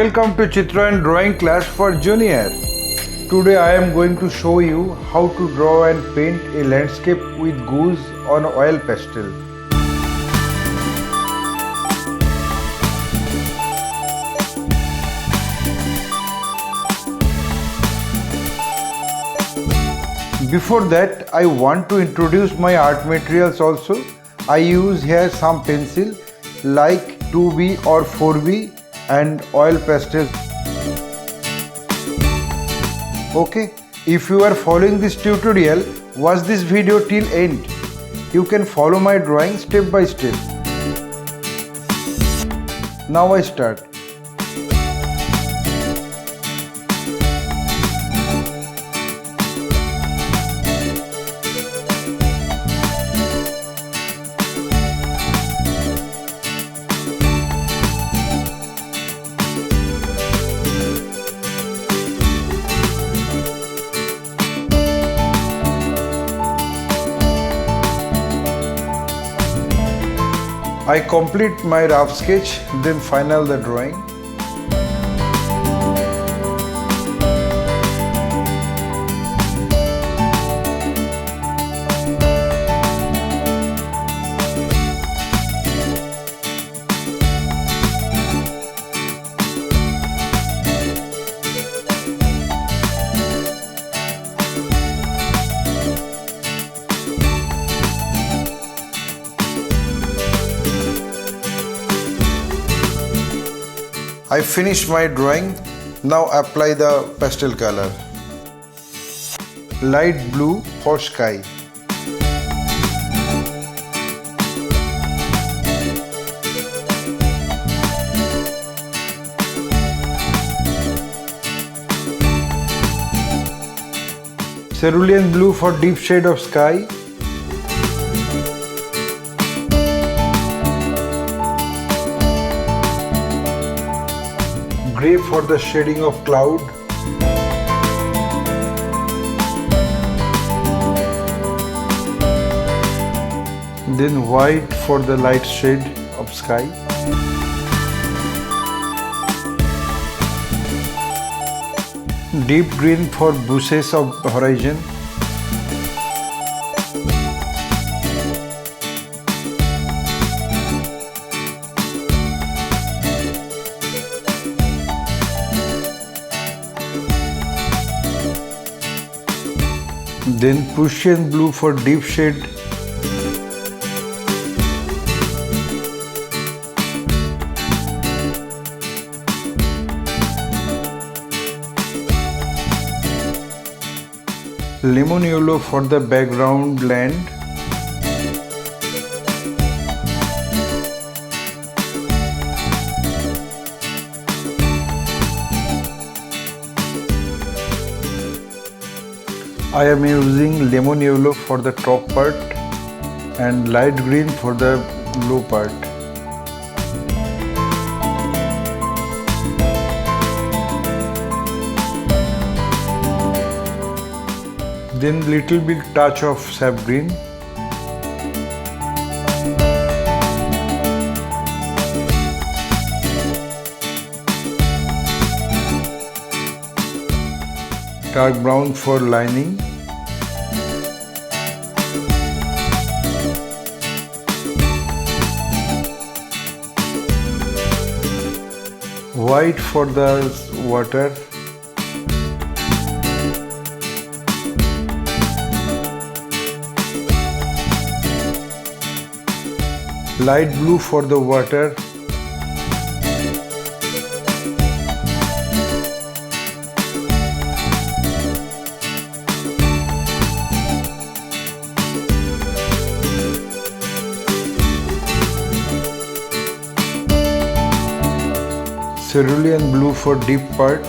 Welcome to Chitrayan drawing class for junior. Today I am going to show you how to draw and paint a landscape with goose on oil pastel. Before that, I want to introduce my art materials also. I use here some pencil like 2B or 4B and oil pastels. Okay, if you are following this tutorial, watch this video till end. You can follow my drawing step by step. Now I start. I complete my rough sketch, then final the drawing. I finished my drawing. Now apply the pastel color. Light blue for sky. Cerulean blue for deep shade of sky. Gray for the shading of cloud. Then white for the light shade of sky. Deep green for bushes of horizon. Then Prussian blue for deep shade. Lemon yellow for the background land. I am using lemon yellow for the top part and light green for the low part. Then little bit touch of sap green. Dark brown for lining. White for the water. Light blue for the water. Cerulean blue for deep part.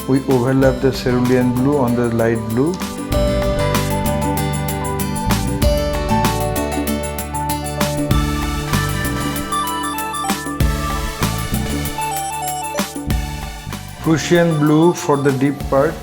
We overlap the cerulean blue on the light blue. Prussian blue for the deep part.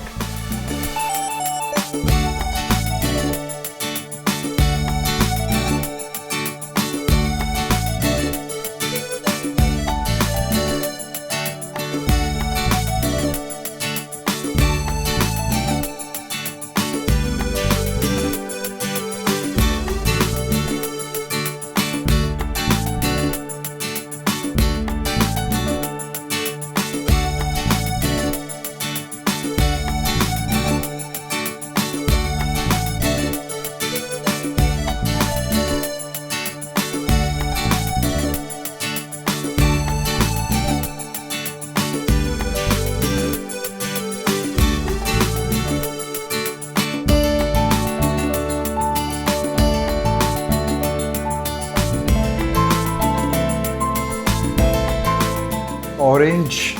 orange,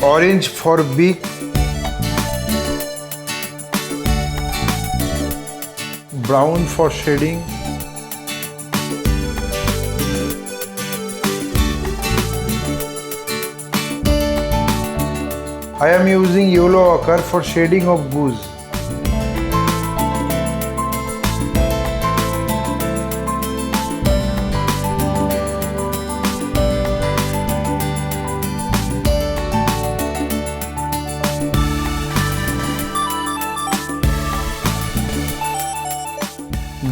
orange for beak, brown for shading, I am using yellow ochre for shading of goose.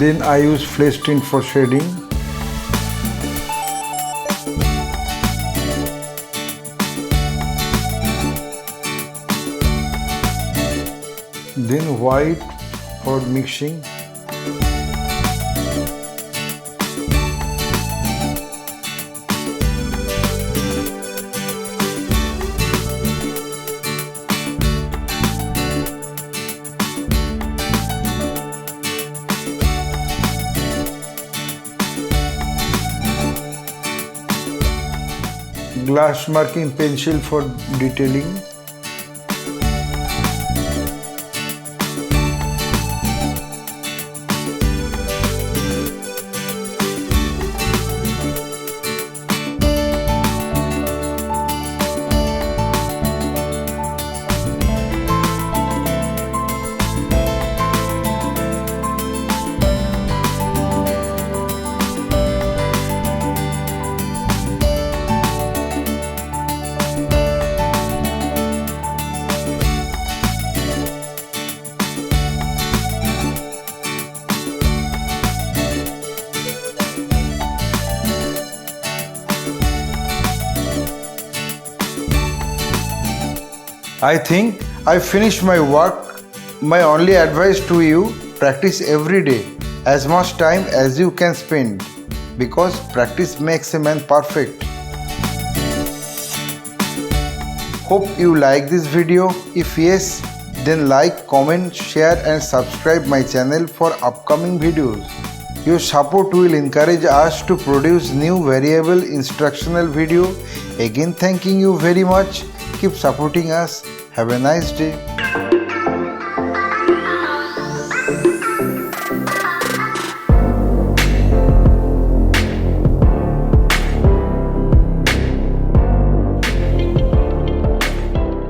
Then I use flesh tint for shading. Then white for mixing. Glass marking pencil for detailing. I think I finished my work. My only advice to you, practice every day, as much time as you can spend, because practice makes a man perfect. Hope you like this video. If yes, then like, comment, share and subscribe my channel for upcoming videos. Your support will encourage us to produce new variable instructional video. Again, thanking you very much. Keep supporting us. Have a nice day.